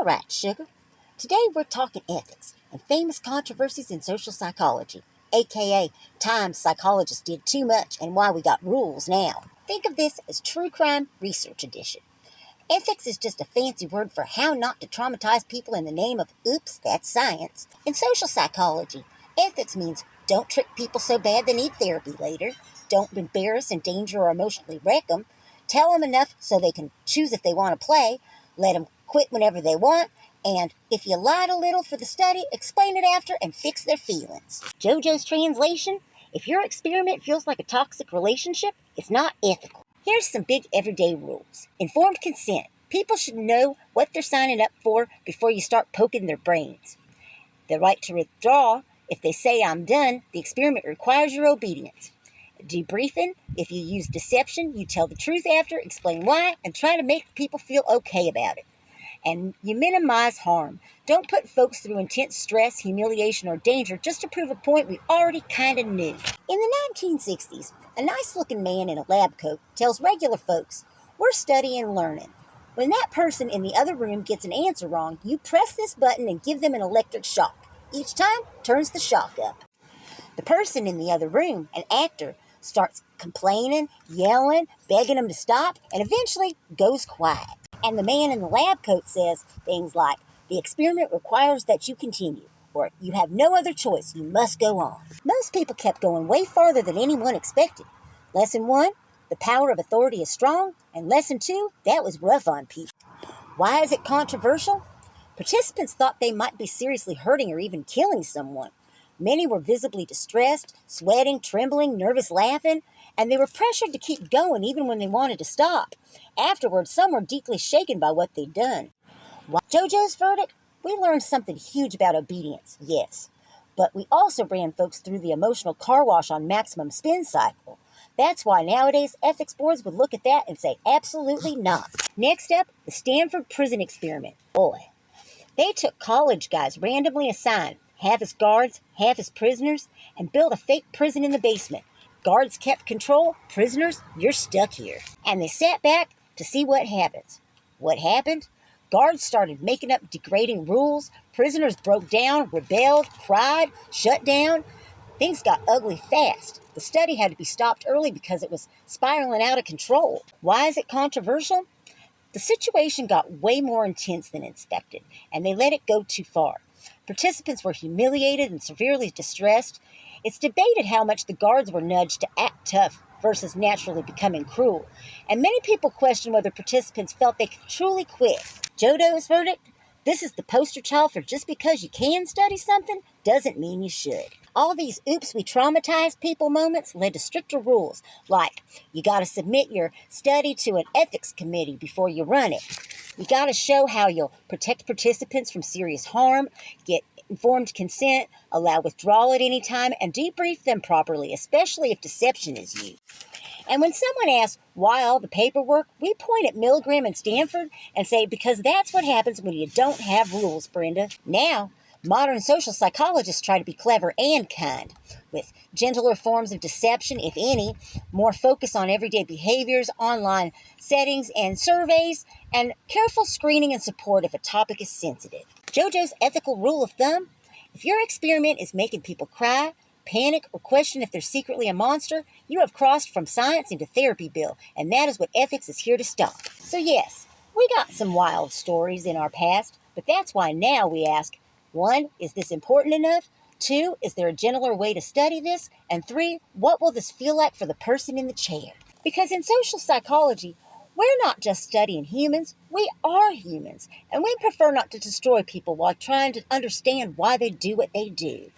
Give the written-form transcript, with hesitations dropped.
All right, sugar. Today we're talking ethics and famous controversies in social psychology, aka times psychologists did too much and why we got rules now. Think of this as True Crime Research Edition. Ethics is just a fancy word for how not to traumatize people in the name of, oops, that's science. In social psychology, ethics means don't trick people so bad they need therapy later, don't embarrass, endanger, or emotionally wreck them, tell them enough so they can choose if they want to play, let them quit whenever they want, and if you lied a little for the study, explain it after and fix their feelings. JoJo's translation: if your experiment feels like a toxic relationship, it's not ethical. Here's some big everyday rules. Informed consent. People should know what they're signing up for before you start poking their brains. The right to withdraw. If they say I'm done, the experiment requires your obedience. Debriefing. If you use deception, you tell the truth after, explain why, and try to make people feel okay about it. And you minimize harm. Don't put folks through intense stress, humiliation, or danger just to prove a point we already kind of knew. In the 1960s, a nice-looking man in a lab coat tells regular folks, we're studying and learning. When that person in the other room gets an answer wrong, you press this button and give them an electric shock. Each time, turns the shock up. The person in the other room, an actor, starts complaining, yelling, begging them to stop, and eventually goes quiet. And the man in the lab coat says things like, the experiment requires that you continue, or you have no other choice, you must go on. Most people kept going way farther than anyone expected. Lesson 1, the power of authority is strong, and Lesson 2, that was rough on people. Why is it controversial? Participants thought they might be seriously hurting or even killing someone. Many were visibly distressed, sweating, trembling, nervous, laughing, and they were pressured to keep going even when they wanted to stop. Afterwards, some were deeply shaken by what they'd done. JoJo's verdict? We learned something huge about obedience, yes. But we also ran folks through the emotional car wash on maximum spin cycle. That's why nowadays ethics boards would look at that and say absolutely not. Next up, the Stanford prison experiment. Boy, they took college guys randomly assigned, half as guards, half as prisoners, and built a fake prison in the basement. Guards kept control, prisoners, you're stuck here. And they sat back to see what happens. What happened? Guards started making up degrading rules, prisoners broke down, rebelled, cried, shut down. Things got ugly fast. The study had to be stopped early because it was spiraling out of control. Why is it controversial? The situation got way more intense than expected, and they let it go too far. Participants were humiliated and severely distressed. It's debated how much the guards were nudged to act tough versus naturally becoming cruel. And many people question whether participants felt they could truly quit. JoJo's verdict? This is the poster child for just because you can study something doesn't mean you should. All these oops, we traumatized people moments led to stricter rules, like you got to submit your study to an ethics committee before you run it. You got to show how you'll protect participants from serious harm, get informed consent, allow withdrawal at any time, and debrief them properly, especially if deception is used. And when someone asks why all the paperwork, we point at Milgram and Stanford and say, because that's what happens when you don't have rules, Brenda. Now, modern social psychologists try to be clever and kind, with gentler forms of deception, if any, more focus on everyday behaviors, online settings and surveys, and careful screening and support if a topic is sensitive. JoJo's ethical rule of thumb: if your experiment is making people cry, panic, or question if they're secretly a monster, you have crossed from science into therapy bill, and that is what ethics is here to stop. So yes, we got some wild stories in our past, but that's why now we ask, 1, is this important enough? 2, is there a gentler way to study this? And 3, what will this feel like for the person in the chair? Because in social psychology, we're not just studying humans, we are humans, and we prefer not to destroy people while trying to understand why they do what they do.